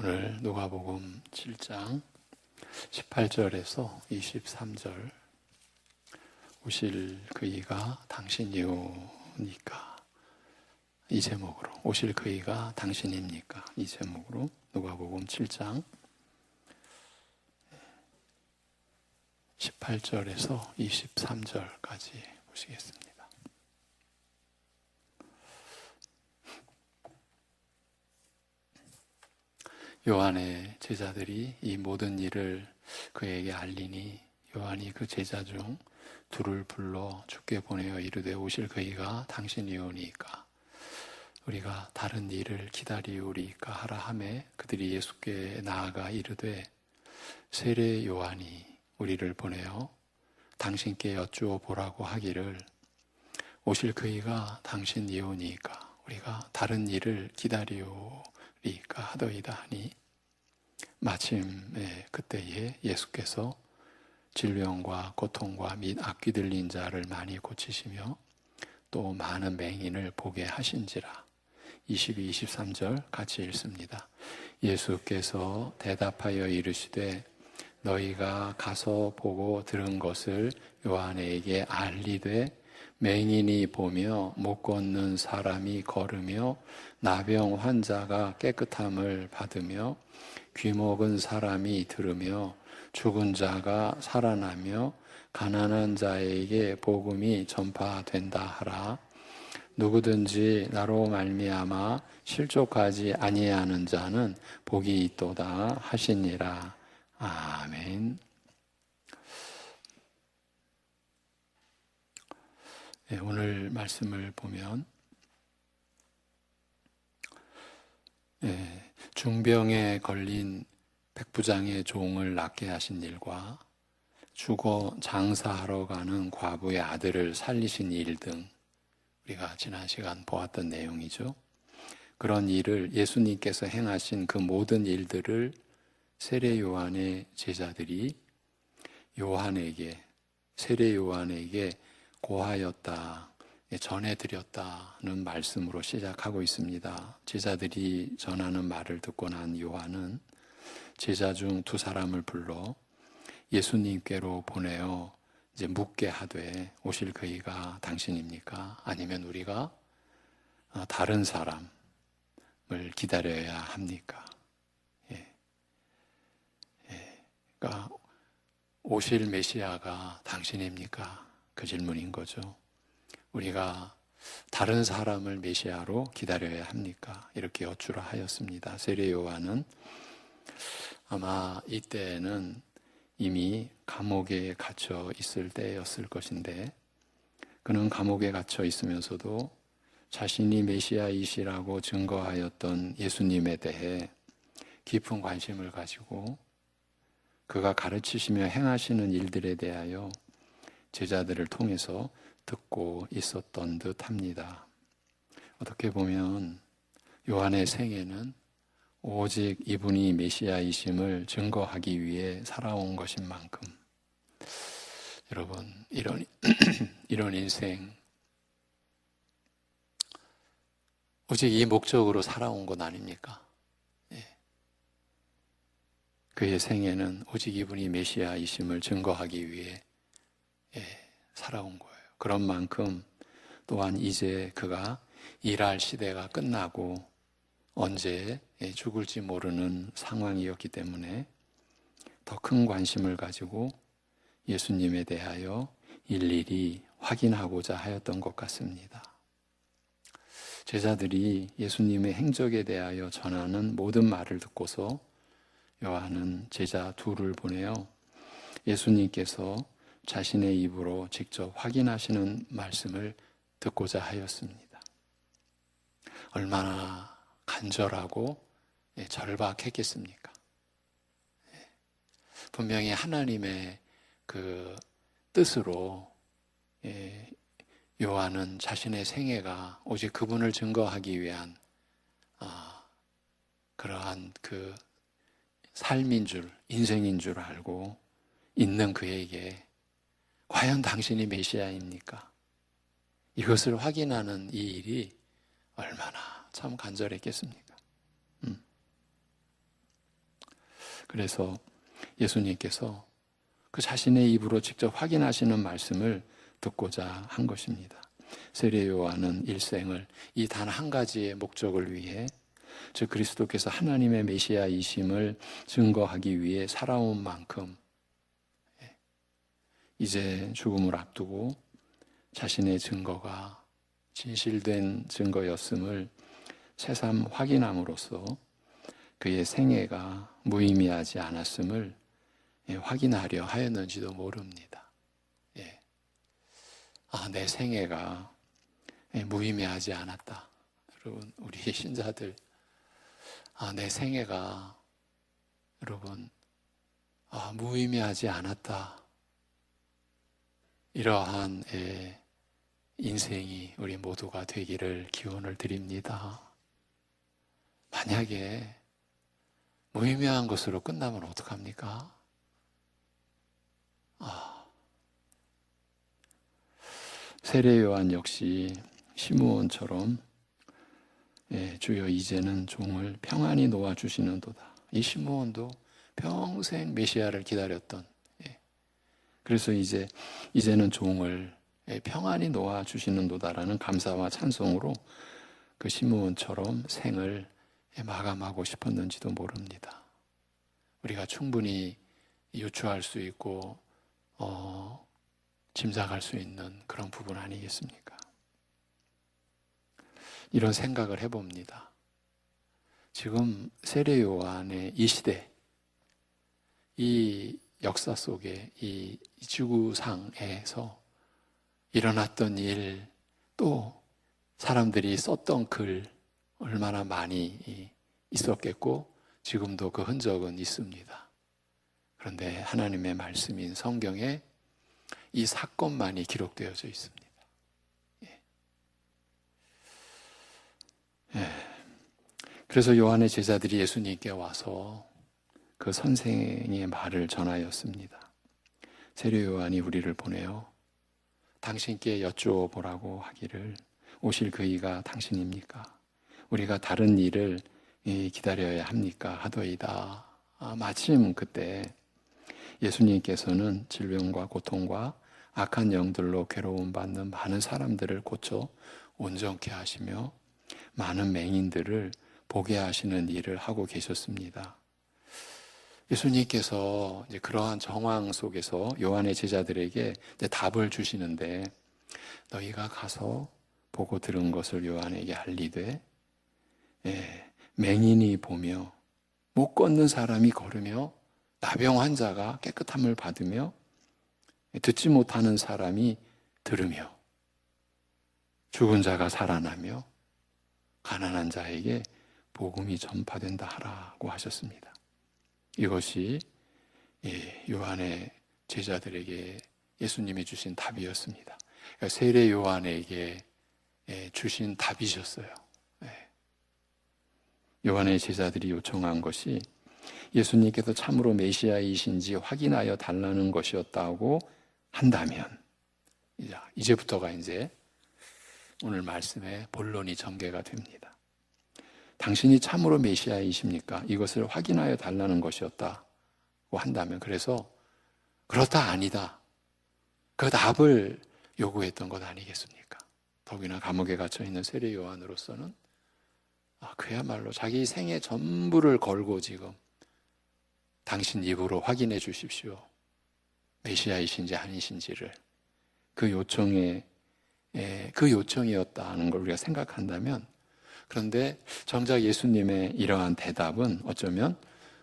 오늘 누가복음 7장 18절에서 23절 오실 그이가 당신이오니까 이 제목으로 오실 그이가 당신입니까? 이 제목으로 누가복음 7장 18절에서 23절까지 보시겠습니다. 요한의 제자들이 이 모든 일을 그에게 알리니 요한이 그 제자 중 둘을 불러 주께 보내어 이르되 오실 그이가 당신이오니까 우리가 다른 일을 기다리오리까 하라 하매 그들이 예수께 나아가 이르되 세례 요한이 우리를 보내어 당신께 여쭈어 보라고 하기를 오실 그이가 당신이오니까 우리가 다른 일을 기다리오리까 하더이다 하니 마침 그때에 예수께서 질병과 고통과 및 악귀 들린 자를 많이 고치시며 또 많은 맹인을 보게 하신지라. 22, 23절 같이 읽습니다. 예수께서 대답하여 이르시되 너희가 가서 보고 들은 것을 요한에게 알리되 맹인이 보며 못 걷는 사람이 걸으며 나병 환자가 깨끗함을 받으며 귀먹은 사람이 들으며 죽은 자가 살아나며 가난한 자에게 복음이 전파된다 하라. 누구든지 나로 말미암아 실족하지 아니하는 자는 복이 있도다 하시니라. 아멘. 네, 오늘 말씀을 보면 중병에 걸린 백부장의 종을 낫게 하신 일과 죽어 장사하러 가는 과부의 아들을 살리신 일 등 우리가 지난 시간 보았던 내용이죠. 그런 일을 예수님께서 행하신 그 모든 일들을 세례 요한의 제자들이 세례 요한에게 고하였다, 전해드렸다는 말씀으로 시작하고 있습니다. 제자들이 전하는 말을 듣고 난 요한은 제자 중 두 사람을 불러 예수님께로 보내어 이제 묻게 하되 오실 그이가 당신입니까? 아니면 우리가 다른 사람을 기다려야 합니까? 그러니까 오실 메시아가 당신입니까? 그 질문인 거죠. 우리가 다른 사람을 메시아로 기다려야 합니까? 이렇게 여쭈라 하였습니다. 세례 요한은 아마 이때는 이미 감옥에 갇혀 있을 때였을 것인데 그는 감옥에 갇혀 있으면서도 자신이 메시아이시라고 증거하였던 예수님에 대해 깊은 관심을 가지고 그가 가르치시며 행하시는 일들에 대하여 제자들을 통해서 듣고 있었던 듯 합니다. 어떻게 보면 요한의 생애는 오직 이분이 메시아이심을 증거하기 위해 살아온 것인 만큼 여러분 이런 인생 오직 이 목적으로 살아온 건 아닙니까? 그의 생애는 오직 이분이 메시아이심을 증거하기 위해 살아온 거예요. 그런 만큼 또한 이제 그가 일할 시대가 끝나고 언제 죽을지 모르는 상황이었기 때문에 더 큰 관심을 가지고 예수님에 대하여 일일이 확인하고자 하였던 것 같습니다. 제자들이 예수님의 행적에 대하여 전하는 모든 말을 듣고서 요한은 제자 둘을 보내어 예수님께서 자신의 입으로 직접 확인하시는 말씀을 듣고자 하였습니다. 얼마나 간절하고 절박했겠습니까? 분명히 하나님의 그 뜻으로 요한은 자신의 생애가 오직 그분을 증거하기 위한 그러한 그 삶인 줄, 인생인 줄 알고 있는 그에게 과연 당신이 메시아입니까? 이것을 확인하는 이 일이 얼마나 참 간절했겠습니까? 그래서 예수님께서 그 자신의 입으로 직접 확인하시는 말씀을 듣고자 한 것입니다. 세례 요한은 일생을 이 단 한 가지의 목적을 위해, 즉 그리스도께서 하나님의 메시아이심을 증거하기 위해 살아온 만큼 이제 죽음을 앞두고 자신의 증거가 진실된 증거였음을 새삼 확인함으로써 그의 생애가 무의미하지 않았음을 확인하려 하였는지도 모릅니다. 내 생애가 무의미하지 않았다. 여러분, 우리 신자들, 내 생애가 여러분 무의미하지 않았다. 이러한 인생이 우리 모두가 되기를 기원을 드립니다. 만약에 무의미한 것으로 끝나면 어떡합니까? 세례 요한 역시 시므온처럼 주여 이제는 종을 평안히 놓아주시는도다. 이 시므온도 평생 메시아를 기다렸던, 그래서 이제는 종을 평안히 놓아주시는도다라는 감사와 찬송으로 그 시므온처럼 생을 마감하고 싶었는지도 모릅니다. 우리가 충분히 유추할 수 있고 짐작할 수 있는 그런 부분 아니겠습니까? 이런 생각을 해봅니다. 지금 세례 요한의 이 시대, 이 역사 속에 이 지구상에서 일어났던 일, 또 사람들이 썼던 글 얼마나 많이 있었겠고 지금도 그 흔적은 있습니다. 그런데 하나님의 말씀인 성경에 이 사건만이 기록되어져 있습니다. 그래서 요한의 제자들이 예수님께 와서 그 선생의 말을 전하였습니다. 세례 요한이 우리를 보내어 당신께 여쭈어보라고 하기를 오실 그이가 당신입니까? 우리가 다른 일을 기다려야 합니까? 하더이다. 마침 그때 예수님께서는 질병과 고통과 악한 영들로 괴로움받는 많은 사람들을 고쳐 온전케 하시며 많은 맹인들을 보게 하시는 일을 하고 계셨습니다. 예수님께서 이제 그러한 정황 속에서 요한의 제자들에게 이제 답을 주시는데, 너희가 가서 보고 들은 것을 요한에게 알리되, 맹인이 보며 못 걷는 사람이 걸으며 나병 환자가 깨끗함을 받으며 듣지 못하는 사람이 들으며 죽은 자가 살아나며 가난한 자에게 복음이 전파된다 하라고 하셨습니다. 이것이 요한의 제자들에게 예수님이 주신 답이었습니다. 그러니까 세례 요한에게 주신 답이셨어요. 요한의 제자들이 요청한 것이 예수님께서 참으로 메시아이신지 확인하여 달라는 것이었다고 한다면, 이제부터가 이제 오늘 말씀의 본론이 전개가 됩니다. 당신이 참으로 메시아이십니까? 이것을 확인하여 달라는 것이었다고 한다면, 그래서 그렇다 아니다, 그 답을 요구했던 것 아니겠습니까? 더구나 감옥에 갇혀 있는 세례 요한으로서는 그야말로 자기 생애 전부를 걸고 지금 당신 입으로 확인해 주십시오, 메시아이신지 아니신지를, 그 요청이었다는 걸 우리가 생각한다면, 그런데 정작 예수님의 이러한 대답은 어쩌면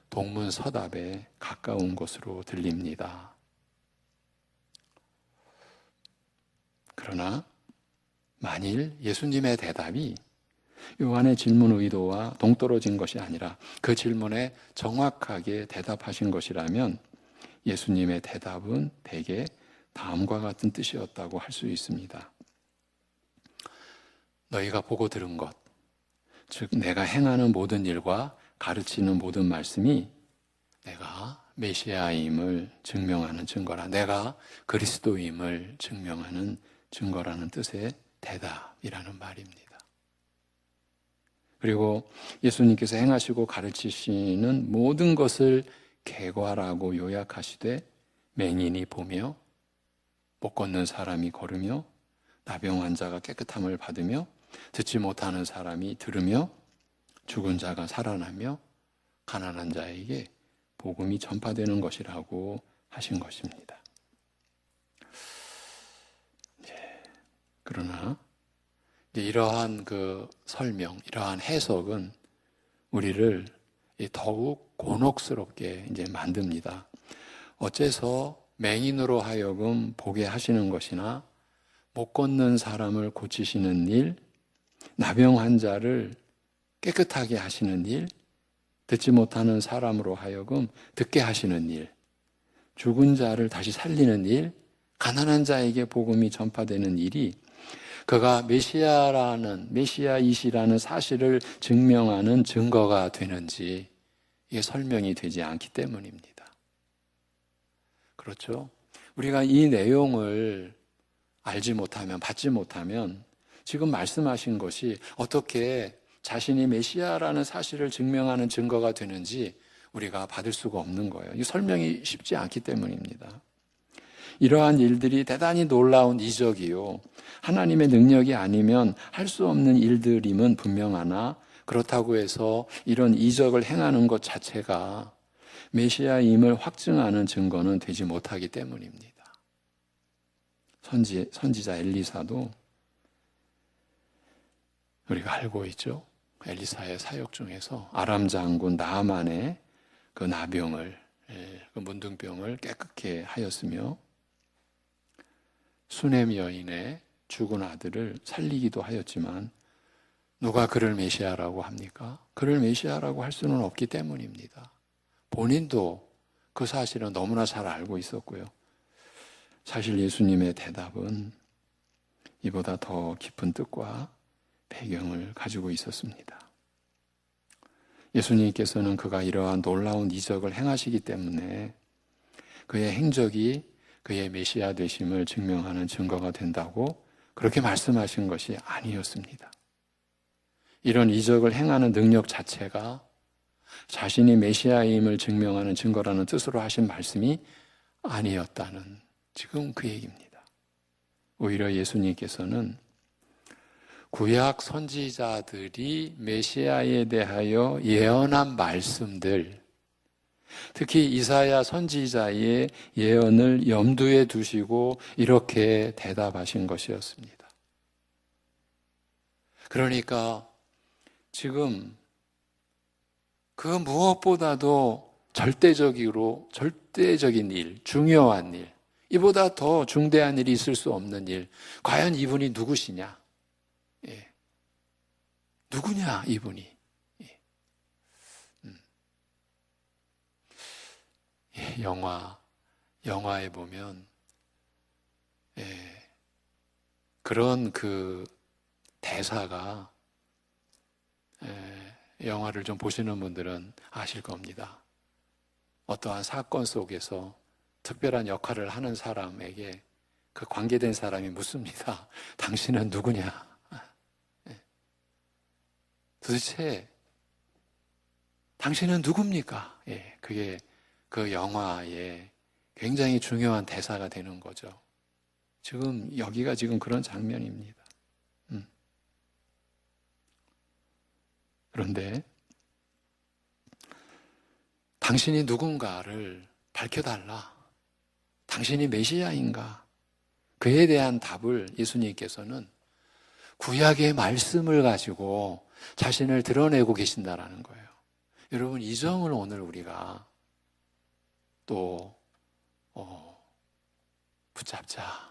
동문서답에 가까운 것으로 들립니다. 그러나 만일 예수님의 대답이 요한의 질문 의도와 동떨어진 것이 아니라 그 질문에 정확하게 대답하신 것이라면 예수님의 대답은 대개 다음과 같은 뜻이었다고 할 수 있습니다. 너희가 보고 들은 것, 즉 내가 행하는 모든 일과 가르치는 모든 말씀이 내가 메시아임을 증명하는 증거라, 내가 그리스도임을 증명하는 증거라는 뜻의 대답이라는 말입니다. 그리고 예수님께서 행하시고 가르치시는 모든 것을 개과라고 요약하시되 맹인이 보며 못 걷는 사람이 걸으며 나병 환자가 깨끗함을 받으며 듣지 못하는 사람이 들으며 죽은 자가 살아나며 가난한 자에게 복음이 전파되는 것이라고 하신 것입니다. 그러나 이러한 그 설명, 이러한 해석은 우리를 더욱 곤혹스럽게 이제 만듭니다. 어째서 맹인으로 하여금 보게 하시는 것이나 못 걷는 사람을 고치시는 일, 나병 환자를 깨끗하게 하시는 일, 듣지 못하는 사람으로 하여금 듣게 하시는 일, 죽은 자를 다시 살리는 일, 가난한 자에게 복음이 전파되는 일이 그가 메시아이시라는 사실을 증명하는 증거가 되는지 이게 설명이 되지 않기 때문입니다. 그렇죠? 우리가 이 내용을 알지 못하면, 받지 못하면 지금 말씀하신 것이 어떻게 자신이 메시아라는 사실을 증명하는 증거가 되는지 우리가 받을 수가 없는 거예요. 이 설명이 쉽지 않기 때문입니다. 이러한 일들이 대단히 놀라운 이적이요, 하나님의 능력이 아니면 할 수 없는 일들임은 분명하나 그렇다고 해서 이런 이적을 행하는 것 자체가 메시아임을 확증하는 증거는 되지 못하기 때문입니다. 선지자 엘리사도 우리가 알고 있죠. 엘리사의 사역 중에서 아람 장군 나아만의 그 나병을, 그 문둥병을 깨끗게 하였으며 수넴 여인의 죽은 아들을 살리기도 하였지만 누가 그를 메시아라고 합니까? 그를 메시아라고 할 수는 없기 때문입니다. 본인도 그 사실은 너무나 잘 알고 있었고요. 사실 예수님의 대답은 이보다 더 깊은 뜻과 배경을 가지고 있었습니다. 예수님께서는 그가 이러한 놀라운 이적을 행하시기 때문에 그의 행적이 그의 메시아 되심을 증명하는 증거가 된다고 그렇게 말씀하신 것이 아니었습니다. 이런 이적을 행하는 능력 자체가 자신이 메시아임을 증명하는 증거라는 뜻으로 하신 말씀이 아니었다는 지금 그 얘기입니다. 오히려 예수님께서는 구약 선지자들이 메시아에 대하여 예언한 말씀들, 특히 이사야 선지자의 예언을 염두에 두시고 이렇게 대답하신 것이었습니다. 그러니까 지금 그 무엇보다도 절대적인 일, 중요한 일, 이보다 더 중대한 일이 있을 수 없는 일, 과연 이분이 누구시냐? 누구냐 이분이? 영화에 보면 그런 그 대사가 영화를 좀 보시는 분들은 아실 겁니다. 어떠한 사건 속에서 특별한 역할을 하는 사람에게 그 관계된 사람이 묻습니다. 당신은 누구냐? 도대체 당신은 누굽니까? 그게 그 영화의 굉장히 중요한 대사가 되는 거죠. 지금 여기가 지금 그런 장면입니다. 그런데 당신이 누군가를 밝혀달라. 당신이 메시아인가? 그에 대한 답을 예수님께서는 구약의 말씀을 가지고 자신을 드러내고 계신다라는 거예요. 여러분, 이 점을 오늘 우리가 또 붙잡자.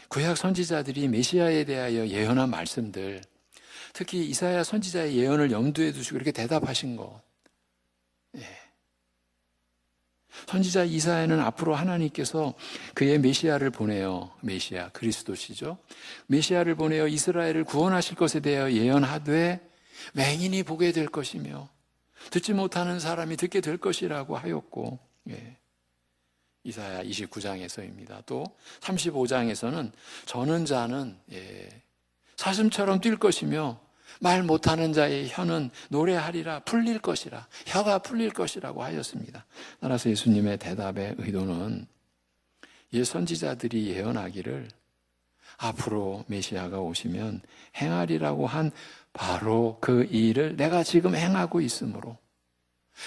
구약 선지자들이 메시아에 대하여 예언한 말씀들, 특히 이사야 선지자의 예언을 염두에 두시고 이렇게 대답하신 것. 선지자 이사야는 앞으로 하나님께서 그의 메시아를 보내어, 메시아 그리스도시죠, 메시아를 보내어 이스라엘을 구원하실 것에 대하여 예언하되 맹인이 보게 될 것이며 듣지 못하는 사람이 듣게 될 것이라고 하였고, 이사야 29장에서입니다. 또 35장에서는 저는 자는 사슴처럼 뛸 것이며 말 못하는 자의 혀는 노래하리라, 풀릴 것이라, 혀가 풀릴 것이라고 하였습니다. 따라서 예수님의 대답의 의도는 이 선지자들이 예언하기를 앞으로 메시아가 오시면 행하리라고 한 바로 그 일을 내가 지금 행하고 있으므로,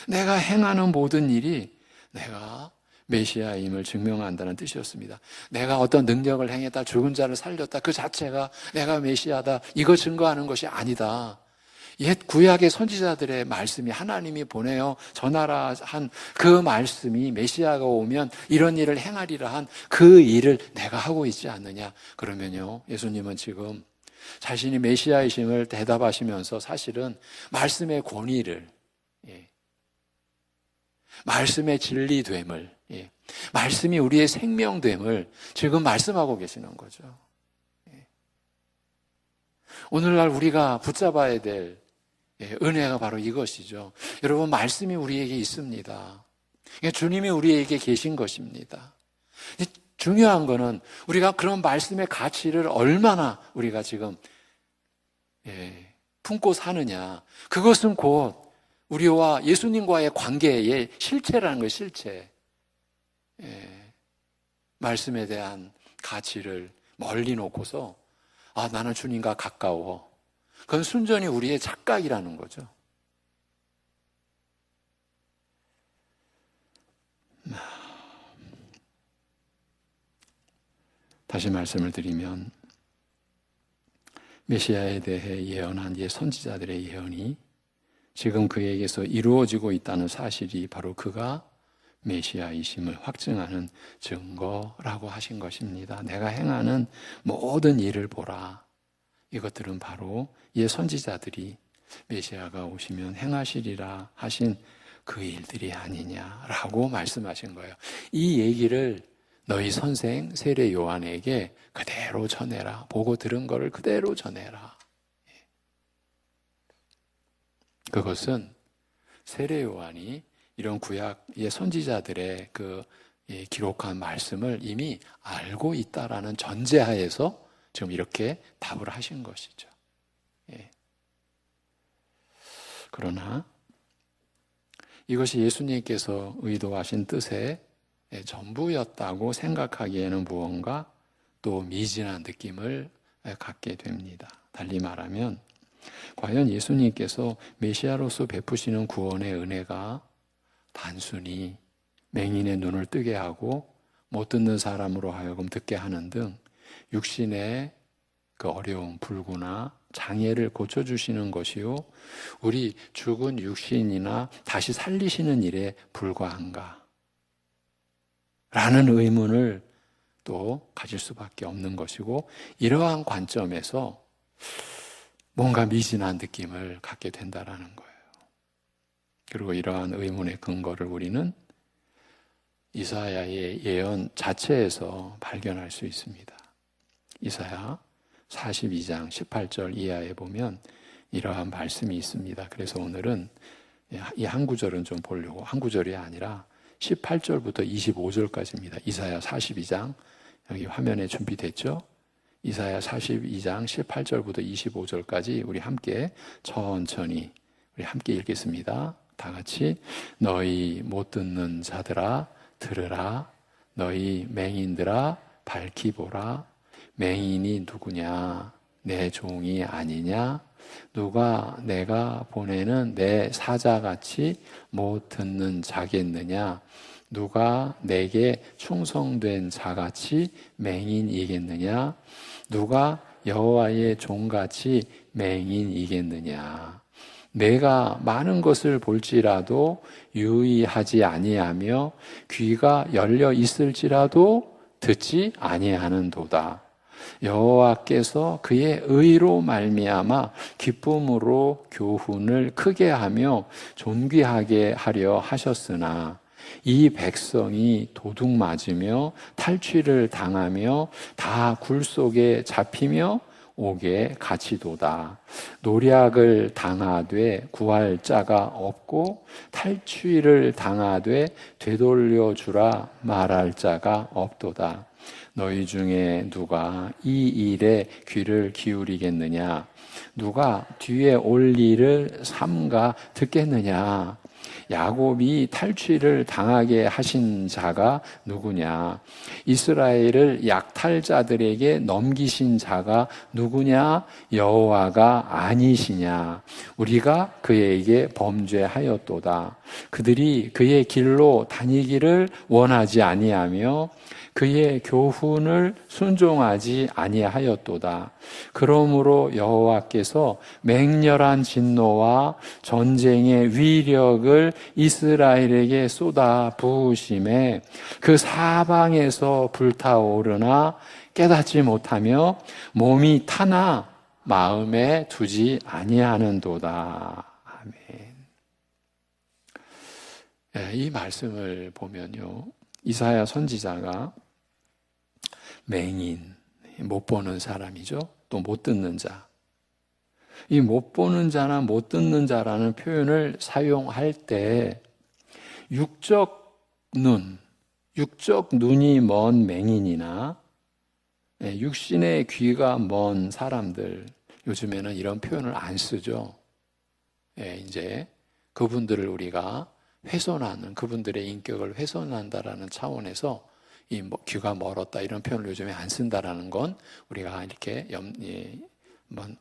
내가 행하는 모든 일이 내가 메시아임을 증명한다는 뜻이었습니다. 내가 어떤 능력을 행했다, 죽은 자를 살렸다, 그 자체가 내가 메시아다, 이거 증거하는 것이 아니다. 옛 구약의 선지자들의 말씀이, 하나님이 보내어 전하라 한 그 말씀이 메시아가 오면 이런 일을 행하리라 한 그 일을 내가 하고 있지 않느냐. 그러면요, 예수님은 지금 자신이 메시아이심을 대답하시면서 사실은 말씀의 권위를, 말씀의 진리됨을, 말씀이 우리의 생명됨을 지금 말씀하고 계시는 거죠. 오늘날 우리가 붙잡아야 될 은혜가 바로 이것이죠. 여러분, 말씀이 우리에게 있습니다. 주님이 우리에게 계신 것입니다. 중요한 거는 우리가 그런 말씀의 가치를 얼마나 우리가 지금 품고 사느냐. 그것은 곧 우리와 예수님과의 관계의 실체라는 거예요, 실체. 말씀에 대한 가치를 멀리 놓고서 나는 주님과 가까워. 그건 순전히 우리의 착각이라는 거죠. 다시 말씀을 드리면 메시아에 대해 예언한 옛 선지자들의 예언이 지금 그에게서 이루어지고 있다는 사실이 바로 그가 메시아이심을 확증하는 증거라고 하신 것입니다. 내가 행하는 모든 일을 보라. 이것들은 바로 옛 선지자들이 메시아가 오시면 행하시리라 하신 그 일들이 아니냐라고 말씀하신 거예요. 이 얘기를 너희 선생 세례 요한에게 그대로 전해라. 보고 들은 거를 그대로 전해라. 그것은 세례 요한이 이런 구약의 선지자들의 그 기록한 말씀을 이미 알고 있다라는 전제하에서 지금 이렇게 답을 하신 것이죠. 그러나 이것이 예수님께서 의도하신 뜻의 전부였다고 생각하기에는 무언가 또 미진한 느낌을 갖게 됩니다. 달리 말하면 과연 예수님께서 메시아로서 베푸시는 구원의 은혜가 단순히 맹인의 눈을 뜨게 하고 못 듣는 사람으로 하여금 듣게 하는 등 육신의 그 어려움, 불구나 장애를 고쳐주시는 것이요, 우리 죽은 육신이나 다시 살리시는 일에 불과한가? 라는 의문을 또 가질 수밖에 없는 것이고, 이러한 관점에서 뭔가 미진한 느낌을 갖게 된다라는 거예요. 그리고 이러한 의문의 근거를 우리는 이사야의 예언 자체에서 발견할 수 있습니다. 이사야 42장 18절 이하에 보면 이러한 말씀이 있습니다. 그래서 오늘은 이 한 구절은 좀 보려고, 한 구절이 아니라 18절부터 25절까지입니다. 이사야 42장, 여기 화면에 준비됐죠? 이사야 42장 18절부터 25절까지 우리 함께 천천히 우리 함께 읽겠습니다. 다 같이. 너희 못 듣는 자들아 들으라. 너희 맹인들아 밝히 보라. 맹인이 누구냐? 내 종이 아니냐? 누가 내가 보내는 내 사자같이 못 듣는 자겠느냐? 누가 내게 충성된 자같이 맹인이겠느냐? 누가 여호와의 종같이 맹인이겠느냐? 내가 많은 것을 볼지라도 유의하지 아니하며 귀가 열려 있을지라도 듣지 아니하는도다. 여호와께서 그의 의로 말미암아 기쁨으로 교훈을 크게 하며 존귀하게 하려 하셨으나 이 백성이 도둑 맞으며 탈취를 당하며 다 굴 속에 잡히며 옥에 갇히도다. 노략을 당하되 구할 자가 없고 탈취를 당하되 되돌려 주라 말할 자가 없도다. 너희 중에 누가 이 일에 귀를 기울이겠느냐? 누가 뒤에 올 일을 삼가 듣겠느냐? 야곱이 탈취를 당하게 하신 자가 누구냐? 이스라엘을 약탈자들에게 넘기신 자가 누구냐? 여호와가 아니시냐? 우리가 그에게 범죄하였도다. 그들이 그의 길로 다니기를 원하지 아니하며 그의 교훈을 순종하지 아니하였도다. 그러므로 여호와께서 맹렬한 진노와 전쟁의 위력을 이스라엘에게 쏟아 부으심에 그 사방에서 불타오르나 깨닫지 못하며 몸이 타나 마음에 두지 아니하는도다. 아멘. 이 말씀을 보면요, 이사야 선지자가 맹인, 못 보는 사람이죠. 또 못 듣는 자. 이 못 보는 자나 못 듣는 자라는 표현을 사용할 때 육적 눈이 먼 맹인이나 육신의 귀가 먼 사람들, 요즘에는 이런 표현을 안 쓰죠. 이제 그분들을 우리가 훼손하는, 그분들의 인격을 훼손한다라는 차원에서 이 귀가 멀었다 이런 표현을 요즘에 안 쓴다라는 건 우리가 이렇게 한번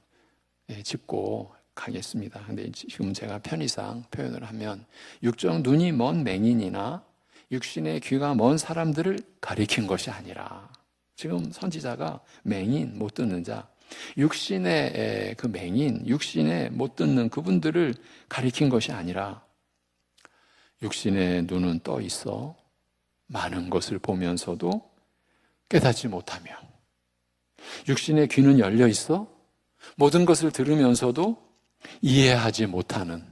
짚고 가겠습니다. 근데 지금 제가 편의상 표현을 하면 육적 눈이 먼 맹인이나 육신의 귀가 먼 사람들을 가리킨 것이 아니라, 지금 선지자가 맹인, 못 듣는 자, 육신의 그 맹인, 육신의 못 듣는 그분들을 가리킨 것이 아니라, 육신의 눈은 떠 있어 많은 것을 보면서도 깨닫지 못하며, 육신의 귀는 열려 있어 모든 것을 들으면서도 이해하지 못하는,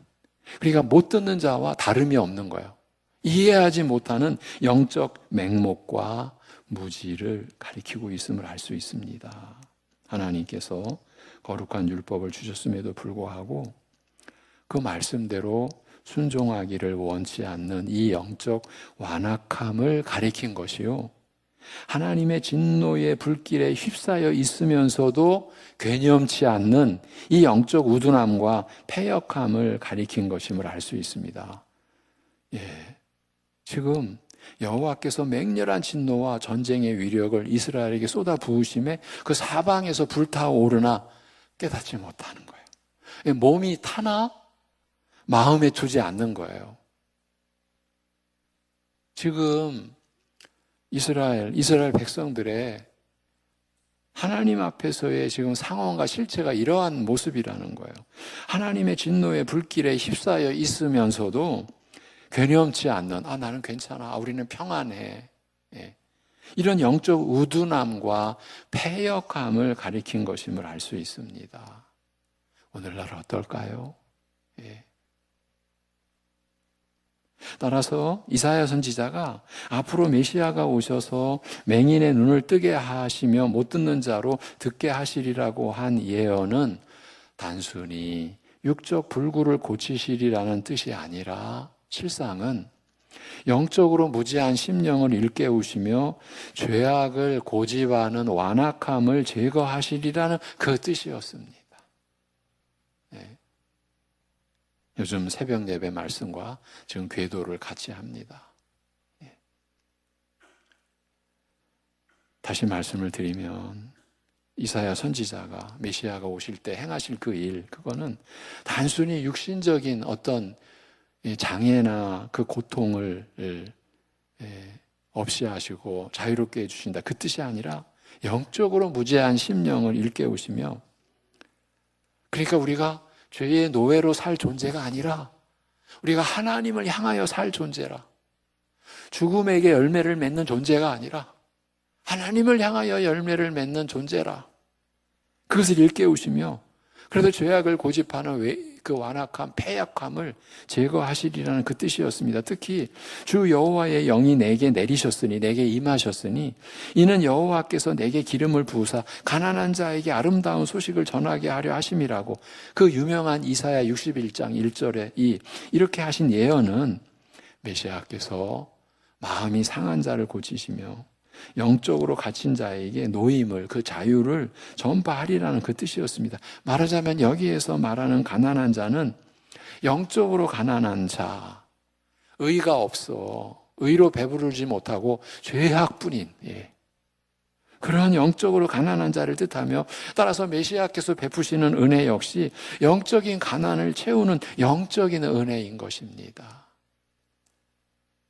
그러니까 못 듣는 자와 다름이 없는 거예요. 이해하지 못하는 영적 맹목과 무지를 가리키고 있음을 알 수 있습니다. 하나님께서 거룩한 율법을 주셨음에도 불구하고 그 말씀대로 순종하기를 원치 않는 이 영적 완악함을 가리킨 것이요, 하나님의 진노의 불길에 휩싸여 있으면서도 괴념치 않는 이 영적 우둔함과 패역함을 가리킨 것임을 알 수 있습니다. 지금 여호와께서 맹렬한 진노와 전쟁의 위력을 이스라엘에게 쏟아 부으심에 그 사방에서 불타오르나 깨닫지 못하는 거예요. 몸이 타나 마음에 두지 않는 거예요. 지금 이스라엘 백성들의 하나님 앞에서의 지금 상황과 실체가 이러한 모습이라는 거예요. 하나님의 진노의 불길에 휩싸여 있으면서도 괴념치 않는, 나는 괜찮아, 우리는 평안해, 이런 영적 우둔함과 패역함을 가리킨 것임을 알 수 있습니다. 오늘날 어떨까요? 따라서 이사야 선지자가 앞으로 메시아가 오셔서 맹인의 눈을 뜨게 하시며 못 듣는 자로 듣게 하시리라고 한 예언은 단순히 육적 불구를 고치시리라는 뜻이 아니라, 실상은 영적으로 무지한 심령을 일깨우시며 죄악을 고집하는 완악함을 제거하시리라는 그 뜻이었습니다. 요즘 새벽 예배 말씀과 지금 궤도를 같이 합니다. 다시 말씀을 드리면, 이사야 선지자가 메시아가 오실 때 행하실 그 일, 그거는 단순히 육신적인 어떤 장애나 그 고통을 없이 하시고 자유롭게 해주신다, 그 뜻이 아니라 영적으로 무죄한 심령을 일깨우시며, 그러니까 우리가 죄의 노예로 살 존재가 아니라 우리가 하나님을 향하여 살 존재라, 죽음에게 열매를 맺는 존재가 아니라 하나님을 향하여 열매를 맺는 존재라, 그것을 일깨우시며 그래서 죄악을 고집하는 그 완악함, 패약함을 제거하시리라는 그 뜻이었습니다. 특히 주 여호와의 영이 내게 내리셨으니, 내게 임하셨으니 이는 여호와께서 내게 기름을 부으사 가난한 자에게 아름다운 소식을 전하게 하려 하심이라고, 그 유명한 이사야 61장 1절에 이렇게 하신 예언은 메시아께서 마음이 상한 자를 고치시며 영적으로 갇힌 자에게 노임을, 그 자유를 전파하리라는 그 뜻이었습니다. 말하자면 여기에서 말하는 가난한 자는 영적으로 가난한 자, 의가 없어 의로 배부르지 못하고 죄악뿐인, 그러한 영적으로 가난한 자를 뜻하며, 따라서 메시아께서 베푸시는 은혜 역시 영적인 가난을 채우는 영적인 은혜인 것입니다.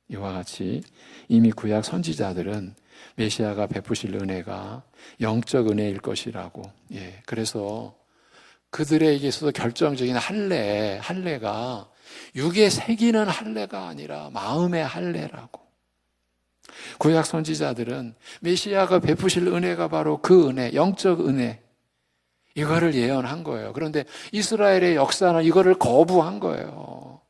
이와 같이 이미 구약 선지자들은 메시아가 베푸실 은혜가 영적 은혜일 것이라고, 그래서 그들에게 있어서 결정적인 할례가 육에 새기는 할례가 아니라 마음의 할례라고. 구약 선지자들은 메시아가 베푸실 은혜가 바로 그 은혜, 영적 은혜, 이거를 예언한 거예요. 그런데 이스라엘의 역사는 이거를 거부한 거예요.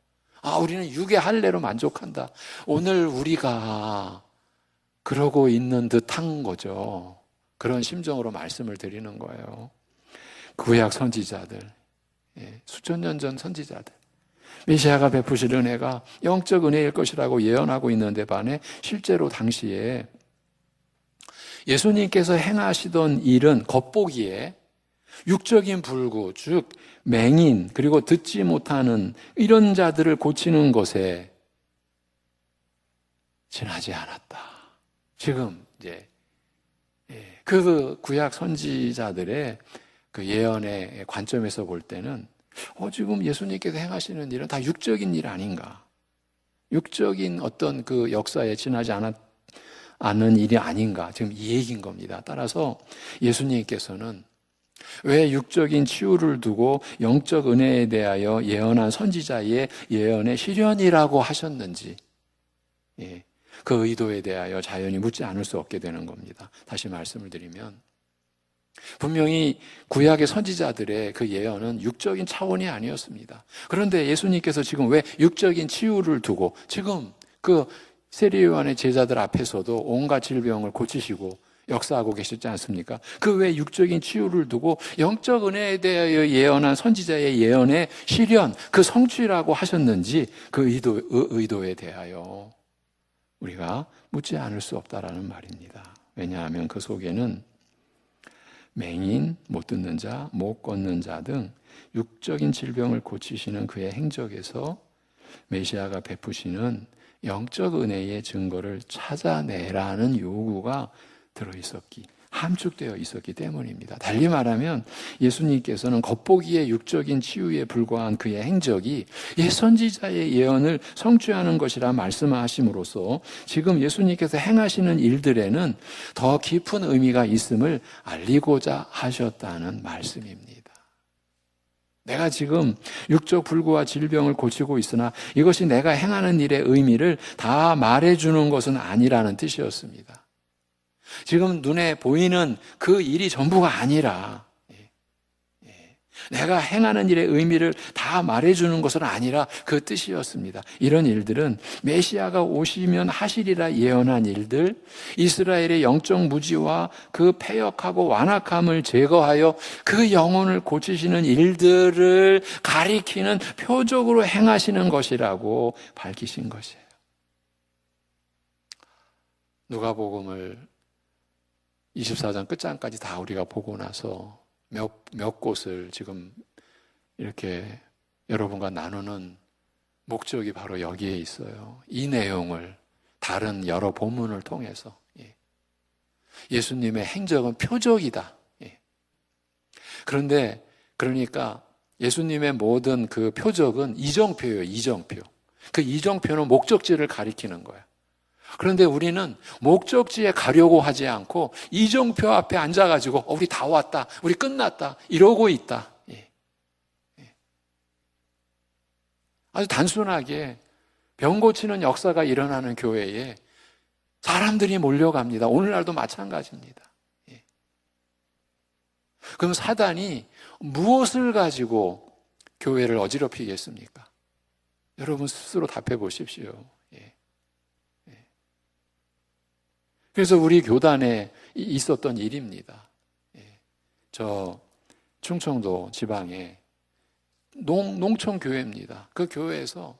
우리는 육의 할례로 만족한다. 오늘 우리가 그러고 있는 듯한 거죠. 그런 심정으로 말씀을 드리는 거예요. 구약 선지자들, 수천 년 전 선지자들, 메시아가 베푸실 은혜가 영적 은혜일 것이라고 예언하고 있는데 반해 실제로 당시에 예수님께서 행하시던 일은 겉보기에 육적인 불구, 즉 맹인, 그리고 듣지 못하는 이런 자들을 고치는 것에 지나지 않았다. 지금 이제 그 구약 선지자들의 그 예언의 관점에서 볼 때는 지금 예수님께서 행하시는 일은 다 육적인 일 아닌가? 육적인 어떤 그 역사에 지나지 않은 일이 아닌가? 지금 이 얘기인 겁니다. 따라서 예수님께서는 왜 육적인 치유를 두고 영적 은혜에 대하여 예언한 선지자의 예언의 실현이라고 하셨는지, 그 의도에 대하여 자연히 묻지 않을 수 없게 되는 겁니다. 다시 말씀을 드리면, 분명히 구약의 선지자들의 그 예언은 육적인 차원이 아니었습니다. 그런데 예수님께서 지금 왜 육적인 치유를 두고, 지금 그 세례요한의 제자들 앞에서도 온갖 질병을 고치시고 역사하고 계시지 않습니까? 그 왜 육적인 치유를 두고 영적 은혜에 대하여 예언한 선지자의 예언의 실현, 그 성취라고 하셨는지, 그 의도에 대하여 우리가 묻지 않을 수 없다라는 말입니다. 왜냐하면 그 속에는 맹인, 못 듣는 자, 못 걷는 자 등 육적인 질병을 고치시는 그의 행적에서 메시아가 베푸시는 영적 은혜의 증거를 찾아내라는 요구가 함축되어 있었기 때문입니다. 달리 말하면 예수님께서는 겉보기에 육적인 치유에 불과한 그의 행적이 옛 선지자의 예언을 성취하는 것이라 말씀하심으로써 지금 예수님께서 행하시는 일들에는 더 깊은 의미가 있음을 알리고자 하셨다는 말씀입니다. 내가 지금 육적 불구와 질병을 고치고 있으나 이것이 내가 행하는 일의 의미를 다 말해주는 것은 아니라는 뜻이었습니다. 지금 눈에 보이는 그 일이 전부가 아니라, 내가 행하는 일의 의미를 다 말해주는 것은 아니라 그 뜻이었습니다. 이런 일들은 메시아가 오시면 하시리라 예언한 일들, 이스라엘의 영적 무지와 그 패역하고 완악함을 제거하여 그 영혼을 고치시는 일들을 가리키는 표적으로 행하시는 것이라고 밝히신 것이에요. 누가복음을 24장 끝장까지 다 우리가 보고 나서 몇 곳을 지금 이렇게 여러분과 나누는 목적이 바로 여기에 있어요. 이 내용을 다른 여러 본문을 통해서, 예수님의 행적은 표적이다. 그러니까 예수님의 모든 그 표적은 이정표예요. 이정표. 그 이정표는 목적지를 가리키는 거예요. 그런데 우리는 목적지에 가려고 하지 않고 이정표 앞에 앉아가지고 우리 다 왔다, 우리 끝났다 이러고 있다. 아주 단순하게 병 고치는 역사가 일어나는 교회에 사람들이 몰려갑니다. 오늘날도 마찬가지입니다. 그럼 사단이 무엇을 가지고 교회를 어지럽히겠습니까? 여러분 스스로 답해 보십시오. 예. 예. 그래서 우리 교단에 있었던 일입니다. 예. 저 충청도 지방에 농촌 교회입니다. 그 교회에서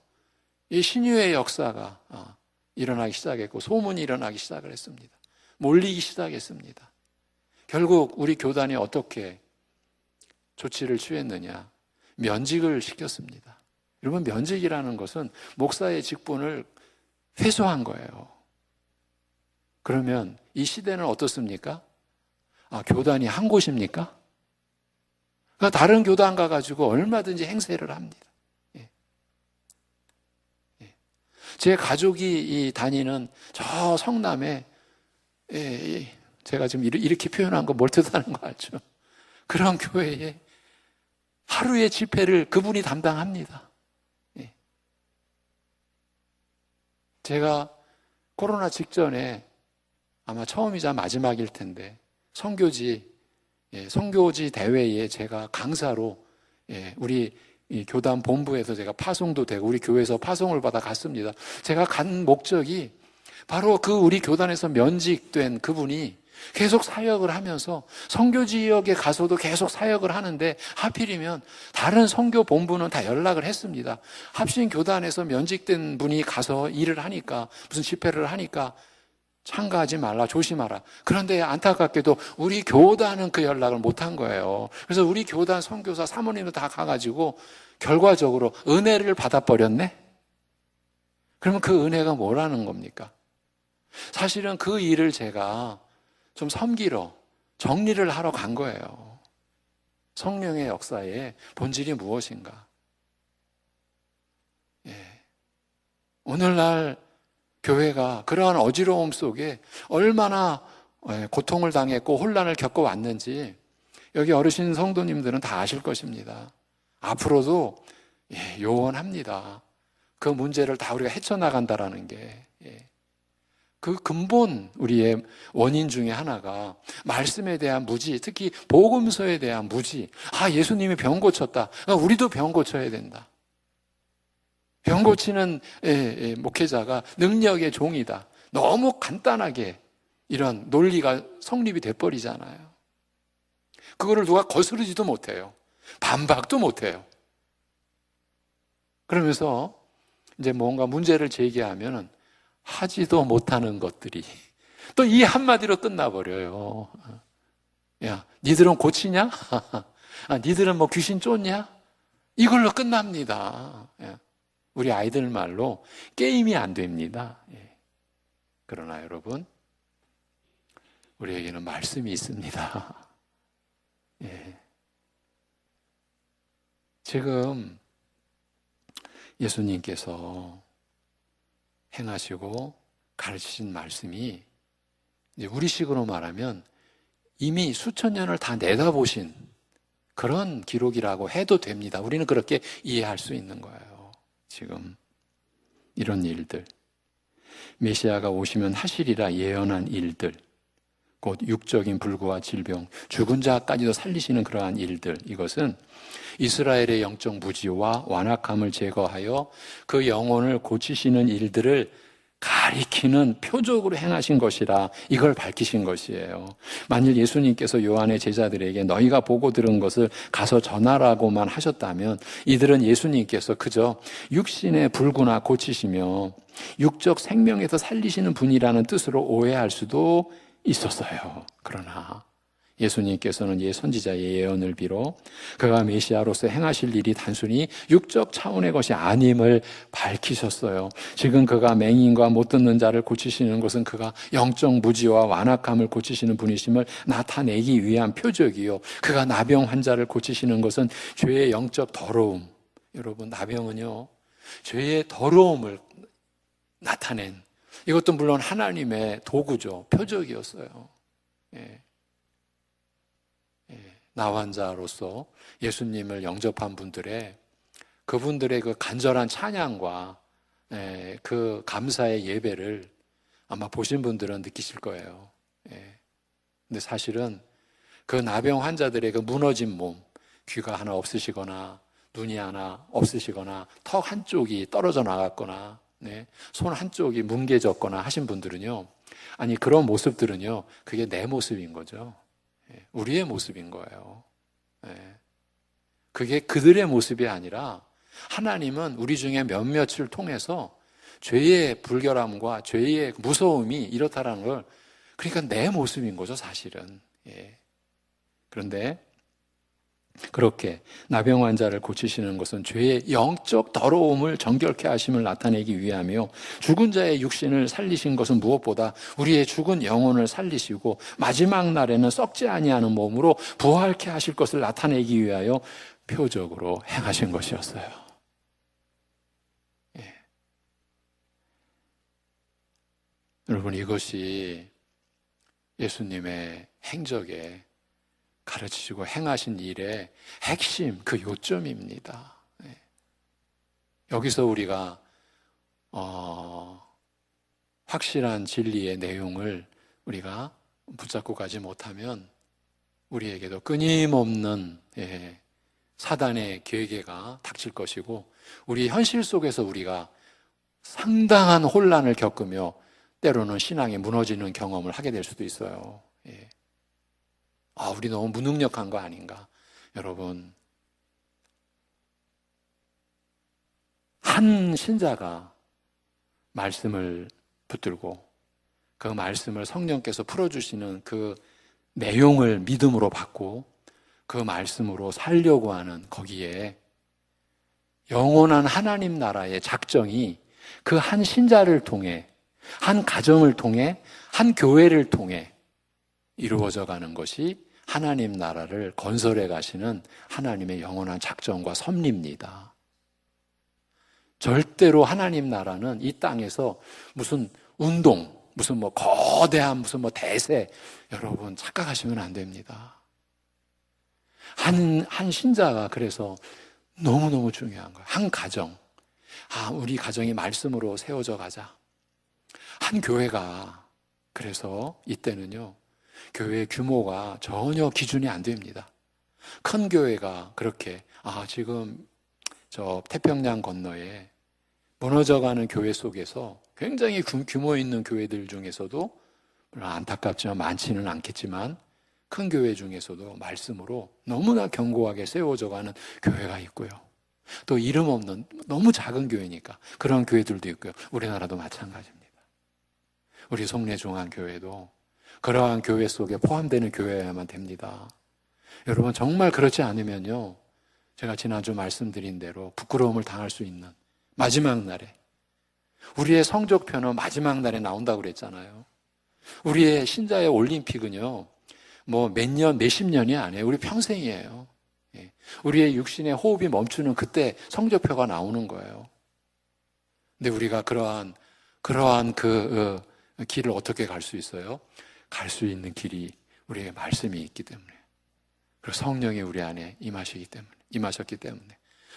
이 신유의 역사가 일어나기 시작했고 소문이 일어나기 시작을 했습니다. 몰리기 시작했습니다. 결국 우리 교단이 어떻게 조치를 취했느냐? 면직을 시켰습니다. 여러분, 면직이라는 것은 목사의 직분을 회수한 거예요. 그러면 이 시대는 어떻습니까? 교단이 한 곳입니까? 그러니까 다른 교단 가가지고 얼마든지 행세를 합니다. 예. 예. 제 가족이 다니는 저 성남에, 제가 지금 이렇게 표현한 거 뭘 뜻하는 거 알죠? 그런 교회에 하루의 집회를 그분이 담당합니다. 예. 제가 코로나 직전에 아마 처음이자 마지막일 텐데 선교지 대회에 제가 강사로 우리 교단 본부에서 제가 파송도 되고 우리 교회에서 파송을 받아 갔습니다. 제가 간 목적이 바로 그 우리 교단에서 면직된 그분이 계속 사역을 하면서 선교 지역에 가서도 계속 사역을 하는데 하필이면 다른 선교 본부는 다 연락을 했습니다. 합신 교단에서 면직된 분이 가서 일을 하니까 무슨 집회를 하니까 참가하지 말라, 조심하라. 그런데 안타깝게도 우리 교단은 그 연락을 못한 거예요. 그래서 우리 교단 선교사 사모님도 다 가가지고 결과적으로 은혜를 받아버렸네? 그러면 그 은혜가 뭐라는 겁니까? 사실은 그 일을 제가 좀 섬기러 정리를 하러 간 거예요. 성령의 역사의 본질이 무엇인가? 오늘날 교회가 그러한 어지러움 속에 얼마나 고통을 당했고 혼란을 겪어왔는지 여기 어르신 성도님들은 다 아실 것입니다. 앞으로도 요원합니다. 그 문제를 다 우리가 헤쳐나간다라는 게. 그 근본 우리의 원인 중에 하나가 말씀에 대한 무지, 특히 복음서에 대한 무지. 예수님이 병 고쳤다. 우리도 병 고쳐야 된다. 병 고치는 목회자가 능력의 종이다. 너무 간단하게 이런 논리가 성립이 돼버리잖아요. 그거를 누가 거스르지도 못해요. 반박도 못해요. 그러면서 이제 뭔가 문제를 제기하면 하지도 못하는 것들이 또 이 한마디로 끝나버려요. 야, 니들은 고치냐? 니들은 뭐 귀신 쫓냐? 이걸로 끝납니다. 우리 아이들 말로 게임이 안 됩니다. 그러나 여러분, 우리에게는 말씀이 있습니다. 지금 예수님께서 행하시고 가르치신 말씀이 이제 우리식으로 말하면 이미 수천 년을 다 내다보신 그런 기록이라고 해도 됩니다. 우리는 그렇게 이해할 수 있는 거예요. 지금 이런 일들, 메시아가 오시면 하시리라 예언한 일들, 곧 육적인 불구와 질병, 죽은 자까지도 살리시는 그러한 일들, 이것은 이스라엘의 영적 무지와 완악함을 제거하여 그 영혼을 고치시는 일들을 가리키는 표적으로 행하신 것이라 이걸 밝히신 것이에요. 만일 예수님께서 요한의 제자들에게 너희가 보고 들은 것을 가서 전하라고만 하셨다면 이들은 예수님께서 그저 육신의 불구나 고치시며 육적 생명에서 살리시는 분이라는 뜻으로 오해할 수도 있었어요. 그러나 예수님께서는 선지자의 예언을 비롯 그가 메시아로서 행하실 일이 단순히 육적 차원의 것이 아님을 밝히셨어요. 지금 그가 맹인과 못 듣는 자를 고치시는 것은 그가 영적 무지와 완악함을 고치시는 분이심을 나타내기 위한 표적이요, 그가 나병 환자를 고치시는 것은 죄의 영적 더러움, 여러분 나병은요 죄의 더러움을 나타낸, 이것도 물론 하나님의 도구죠, 표적이었어요. 나환자로서 예수님을 영접한 분들의 그분들의 그 간절한 찬양과 그 감사의 예배를 아마 보신 분들은 느끼실 거예요. 근데 사실은 그 나병 환자들의 그 무너진 몸, 귀가 하나 없으시거나 눈이 하나 없으시거나 턱 한쪽이 떨어져 나갔거나 네, 손 한쪽이 뭉개졌거나 하신 분들은요, 아니 그런 모습들은요, 그게 내 모습인 거죠. 우리의 모습인 거예요. 그게 그들의 모습이 아니라 하나님은 우리 중에 몇몇을 통해서 죄의 불결함과 죄의 무서움이 이렇다라는 걸, 그러니까 내 모습인 거죠, 사실은. 그런데 그렇게 나병 환자를 고치시는 것은 죄의 영적 더러움을 정결케 하심을 나타내기 위하며, 죽은 자의 육신을 살리신 것은 무엇보다 우리의 죽은 영혼을 살리시고 마지막 날에는 썩지 아니하는 몸으로 부활케 하실 것을 나타내기 위하여 표적으로 행하신 것이었어요. 여러분, 이것이 예수님의 행적에 가르치시고 행하신 일의 핵심, 그 요점입니다. 여기서 우리가 확실한 진리의 내용을 우리가 붙잡고 가지 못하면 우리에게도 끊임없는 사단의 계계가 닥칠 것이고, 우리 현실 속에서 우리가 상당한 혼란을 겪으며 때로는 신앙이 무너지는 경험을 하게 될 수도 있어요. 우리 너무 무능력한 거 아닌가? 여러분, 한 신자가 말씀을 붙들고 그 말씀을 성령께서 풀어주시는 그 내용을 믿음으로 받고 그 말씀으로 살려고 하는, 거기에 영원한 하나님 나라의 작정이 그 한 신자를 통해, 한 가정을 통해, 한 교회를 통해 이루어져 가는 것이 하나님 나라를 건설해 가시는 하나님의 영원한 작정과 섭리입니다. 절대로 하나님 나라는 이 땅에서 무슨 운동, 무슨 거대한 무슨 대세, 여러분 착각하시면 안 됩니다. 한 신자가 그래서 너무너무 중요한 거예요. 한 가정, 우리 가정이 말씀으로 세워져 가자. 한 교회가, 그래서 이때는요, 교회의 규모가 전혀 기준이 안 됩니다. 큰 교회가 그렇게, 지금 저 태평양 건너에 무너져가는 교회 속에서 굉장히 규모 있는 교회들 중에서도, 물론 안타깝지만 많지는 않겠지만 큰 교회 중에서도 말씀으로 너무나 견고하게 세워져가는 교회가 있고요. 또 이름 없는 너무 작은 교회니까 그런 교회들도 있고요. 우리나라도 마찬가지입니다. 우리 송내중앙교회도 그러한 교회 속에 포함되는 교회여야만 됩니다. 여러분, 정말 그렇지 않으면요, 제가 지난주 말씀드린 대로 부끄러움을 당할 수 있는 마지막 날에, 우리의 성적표는 마지막 날에 나온다고 그랬잖아요. 우리의 신자의 올림픽은요, 몇 년, 몇십 년이 아니에요. 우리 평생이에요. 우리의 육신의 호흡이 멈추는 그때 성적표가 나오는 거예요. 근데 우리가 그러한 그 길을 어떻게 갈 수 있어요? 갈 수 있는 길이 우리의 말씀이 있기 때문에, 그리고 성령이 우리 안에 임하셨기 때문에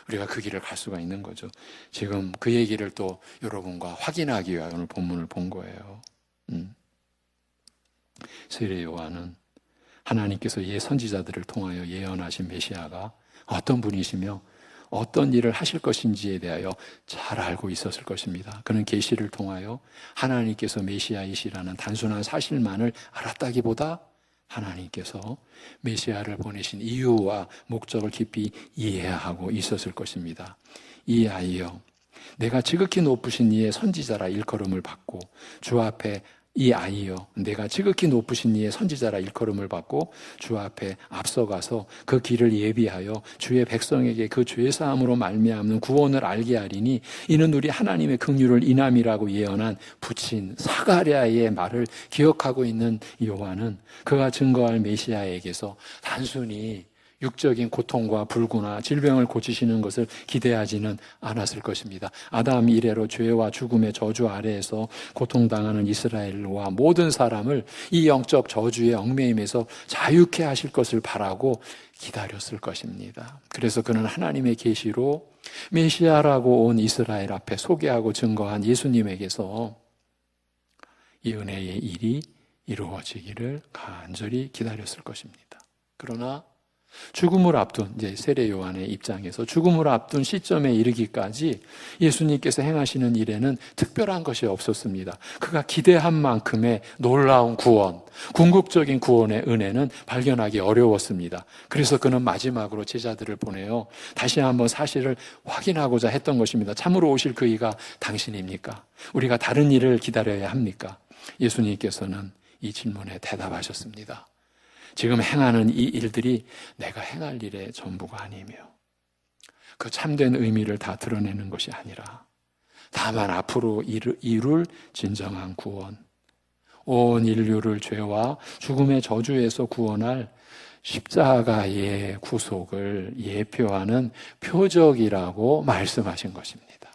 우리가 그 길을 갈 수가 있는 거죠. 지금 그 얘기를 또 여러분과 확인하기 위하여 오늘 본문을 본 거예요. 세례 요한은 하나님께서 예 선지자들을 통하여 예언하신 메시아가 어떤 분이시며 어떤 일을 하실 것인지에 대하여 잘 알고 있었을 것입니다. 그는 계시를 통하여 하나님께서 메시아이시라는 단순한 사실만을 알았다기보다 하나님께서 메시아를 보내신 이유와 목적을 깊이 이해하고 있었을 것입니다. 이 아이여, 내가 지극히 높으신 이의 선지자라 일컬음을 받고 주 앞에, 이 아이여, 내가 지극히 높으신 이의 선지자라 일컬음을 받고 주 앞에 앞서가서 그 길을 예비하여 주의 백성에게 그 죄사함으로 말미암는 구원을 알게 하리니 이는 우리 하나님의 긍휼을 인함이라고 예언한 부친 사가랴의 말을 기억하고 있는 요한은 그가 증거할 메시아에게서 단순히 육적인 고통과 불구나 질병을 고치시는 것을 기대하지는 않았을 것입니다. 아담 이래로 죄와 죽음의 저주 아래에서 고통당하는 이스라엘과 모든 사람을 이 영적 저주의 얽매임에서 자유케 하실 것을 바라고 기다렸을 것입니다. 그래서 그는 하나님의 계시로 메시아라고 온 이스라엘 앞에 소개하고 증거한 예수님에게서 이 은혜의 일이 이루어지기를 간절히 기다렸을 것입니다. 그러나 죽음을 앞둔, 이제 세례 요한의 입장에서 죽음을 앞둔 시점에 이르기까지 예수님께서 행하시는 일에는 특별한 것이 없었습니다. 그가 기대한 만큼의 놀라운 구원, 궁극적인 구원의 은혜는 발견하기 어려웠습니다. 그래서 그는 마지막으로 제자들을 보내요. 다시 한번 사실을 확인하고자 했던 것입니다. 참으로 오실 그 이가 당신입니까? 우리가 다른 일을 기다려야 합니까? 예수님께서는 이 질문에 대답하셨습니다. 지금 행하는 이 일들이 내가 행할 일의 전부가 아니며 그 참된 의미를 다 드러내는 것이 아니라 다만 앞으로 이룰 진정한 구원, 온 인류를 죄와 죽음의 저주에서 구원할 십자가의 구속을 예표하는 표적이라고 말씀하신 것입니다.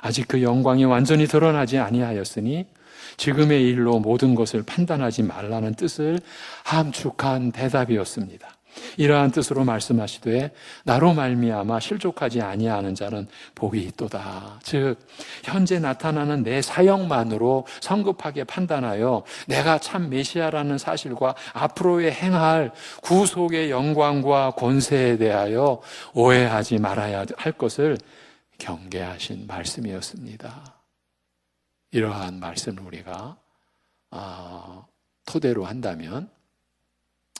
아직 그 영광이 완전히 드러나지 아니하였으니 지금의 일로 모든 것을 판단하지 말라는 뜻을 함축한 대답이었습니다. 이러한 뜻으로 말씀하시되 나로 말미암아 실족하지 아니하는 자는 복이 있도다. 즉 현재 나타나는 내 사역만으로 성급하게 판단하여 내가 참 메시아라는 사실과 앞으로의 행할 구속의 영광과 권세에 대하여 오해하지 말아야 할 것을 경계하신 말씀이었습니다. 이러한 말씀을 우리가 토대로 한다면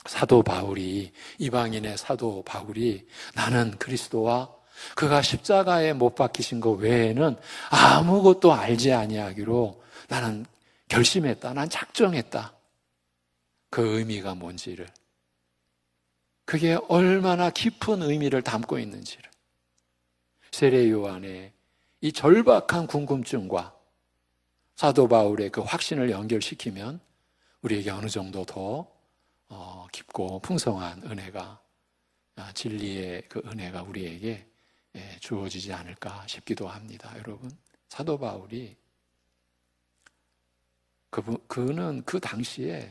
사도 바울이, 이방인의 사도 바울이 나는 그리스도와 그가 십자가에 못 박히신 것 외에는 아무것도 알지 아니하기로 나는 결심했다, 난 작정했다. 그 의미가 뭔지를, 그게 얼마나 깊은 의미를 담고 있는지를, 세례 요한의 이 절박한 궁금증과 사도 바울의 그 확신을 연결시키면 우리에게 어느 정도 더 깊고 풍성한 은혜가, 진리의 그 은혜가 우리에게 주어지지 않을까 싶기도 합니다. 여러분, 사도 바울이 그는 그 당시에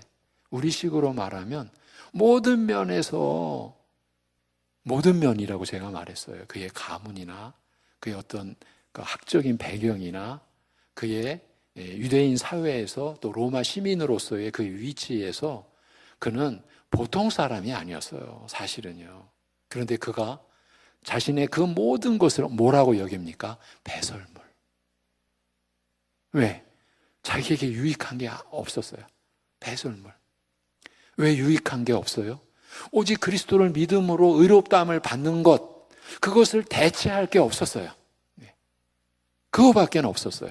우리식으로 말하면 모든 면에서, 모든 면이라고 제가 말했어요. 그의 가문이나 그의 어떤 그 학적인 배경이나 그의 유대인 사회에서 또 로마 시민으로서의 그 위치에서 그는 보통 사람이 아니었어요, 사실은요. 그런데 그가 자신의 그 모든 것을 뭐라고 여깁니까? 배설물. 왜? 자기에게 유익한 게 없었어요. 배설물. 왜 유익한 게 없어요? 오직 그리스도를 믿음으로 의롭다함을 받는 것, 그것을 대체할 게 없었어요. 그거밖에 없었어요.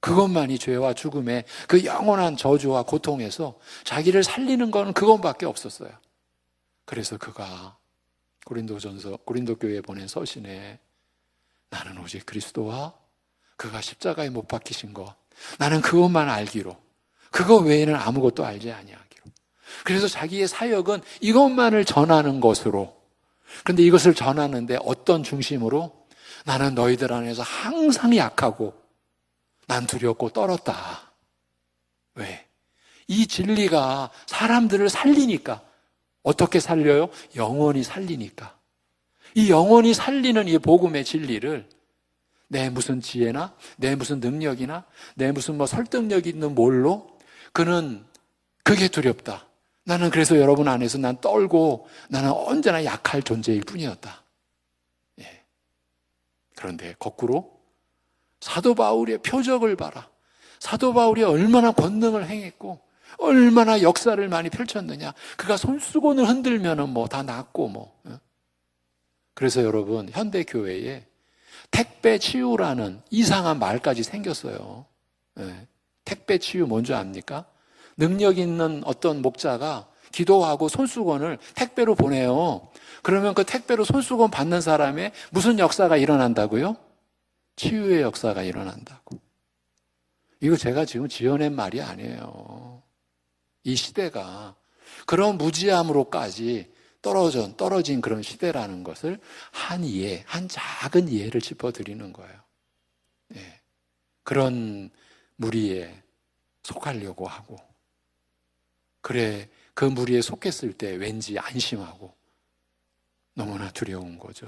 그것만이 죄와 죽음의 그 영원한 저주와 고통에서 자기를 살리는 건 그것밖에 없었어요. 그래서 그가 고린도 교회에 보낸 서신에 나는 오직 그리스도와 그가 십자가에 못 박히신 것, 나는 그것만 알기로, 그거 외에는 아무것도 알지 아니하기로. 그래서 자기의 사역은 이것만을 전하는 것으로, 그런데 이것을 전하는데 어떤 중심으로? 나는 너희들 안에서 항상 약하고 난 두렵고 떨었다. 왜? 이 진리가 사람들을 살리니까. 어떻게 살려요? 영원히 살리니까. 이 영원히 살리는 이 복음의 진리를 내 무슨 지혜나 내 무슨 능력이나 내 무슨 설득력 있는 뭘로, 그는 그게 두렵다. 나는 그래서 여러분 안에서 난 떨고 나는 언제나 약할 존재일 뿐이었다. 그런데 거꾸로 사도 바울의 표적을 봐라. 사도 바울이 얼마나 권능을 행했고 얼마나 역사를 많이 펼쳤느냐. 그가 손수건을 흔들면은 다 낫고 그래서 여러분, 현대 교회에 택배 치유라는 이상한 말까지 생겼어요. 택배 치유 뭔지 압니까? 능력 있는 어떤 목자가 기도하고 손수건을 택배로 보내요. 그러면 그 택배로 손수건 받는 사람의 무슨 역사가 일어난다고요? 치유의 역사가 일어난다고. 이거 제가 지금 지어낸 말이 아니에요. 이 시대가 그런 무지함으로까지 떨어진 그런 시대라는 것을 한 작은 이해를 짚어드리는 거예요. 그런 무리에 속하려고 하고, 그래, 그 무리에 속했을 때 왠지 안심하고 너무나 두려운 거죠.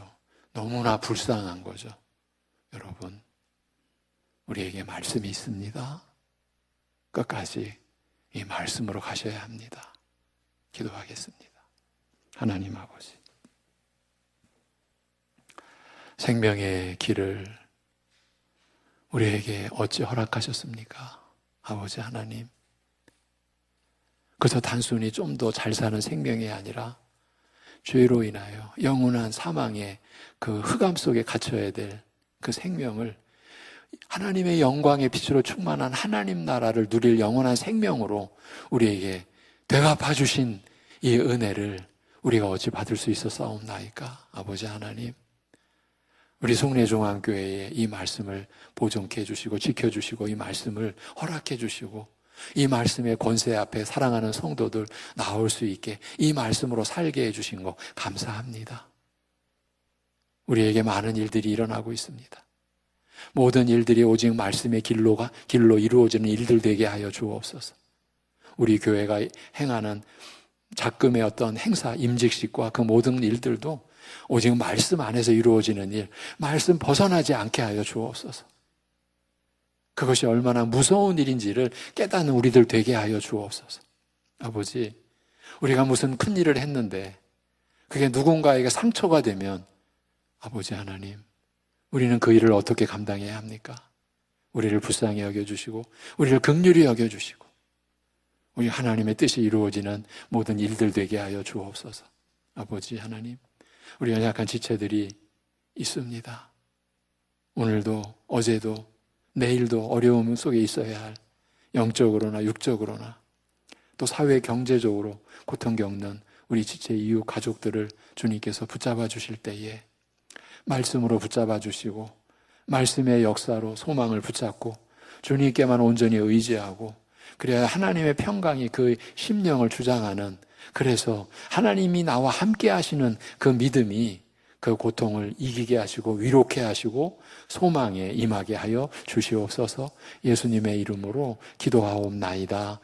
너무나 불쌍한 거죠. 여러분, 우리에게 말씀이 있습니다. 끝까지 이 말씀으로 가셔야 합니다. 기도하겠습니다. 하나님 아버지, 생명의 길을 우리에게 어찌 허락하셨습니까? 아버지 하나님, 그저 단순히 좀 더 잘 사는 생명이 아니라 죄로 인하여 영원한 사망의 그 흑암 속에 갇혀야 될 그 생명을 하나님의 영광의 빛으로 충만한 하나님 나라를 누릴 영원한 생명으로 우리에게 되갚아 주신 이 은혜를 우리가 어찌 받을 수 있었사옵나이까? 아버지 하나님, 우리 송내중앙교회에 이 말씀을 보존케 해주시고 지켜주시고 이 말씀을 허락해 주시고 이 말씀의 권세 앞에 사랑하는 성도들 나올 수 있게 이 말씀으로 살게 해주신 거 감사합니다. 우리에게 많은 일들이 일어나고 있습니다. 모든 일들이 오직 말씀의 길로 이루어지는 일들 되게 하여 주옵소서. 우리 교회가 행하는 작금의 어떤 행사, 임직식과 그 모든 일들도 오직 말씀 안에서 이루어지는 일, 말씀 벗어나지 않게 하여 주옵소서. 그것이 얼마나 무서운 일인지를 깨닫는 우리들 되게 하여 주옵소서. 아버지, 우리가 무슨 큰 일을 했는데 그게 누군가에게 상처가 되면 아버지 하나님, 우리는 그 일을 어떻게 감당해야 합니까? 우리를 불쌍히 여겨주시고 우리를 긍휼히 여겨주시고 우리 하나님의 뜻이 이루어지는 모든 일들 되게 하여 주옵소서. 아버지 하나님, 우리 연약한 지체들이 있습니다. 오늘도 어제도 내일도 어려움 속에 있어야 할 영적으로나 육적으로나 또 사회 경제적으로 고통 겪는 우리 지체 이웃 가족들을 주님께서 붙잡아 주실 때에 말씀으로 붙잡아 주시고 말씀의 역사로 소망을 붙잡고 주님께만 온전히 의지하고 그래야 하나님의 평강이 그 심령을 주장하는, 그래서 하나님이 나와 함께 하시는 그 믿음이 그 고통을 이기게 하시고 위로케 하시고 소망에 임하게 하여 주시옵소서. 예수님의 이름으로 기도하옵나이다.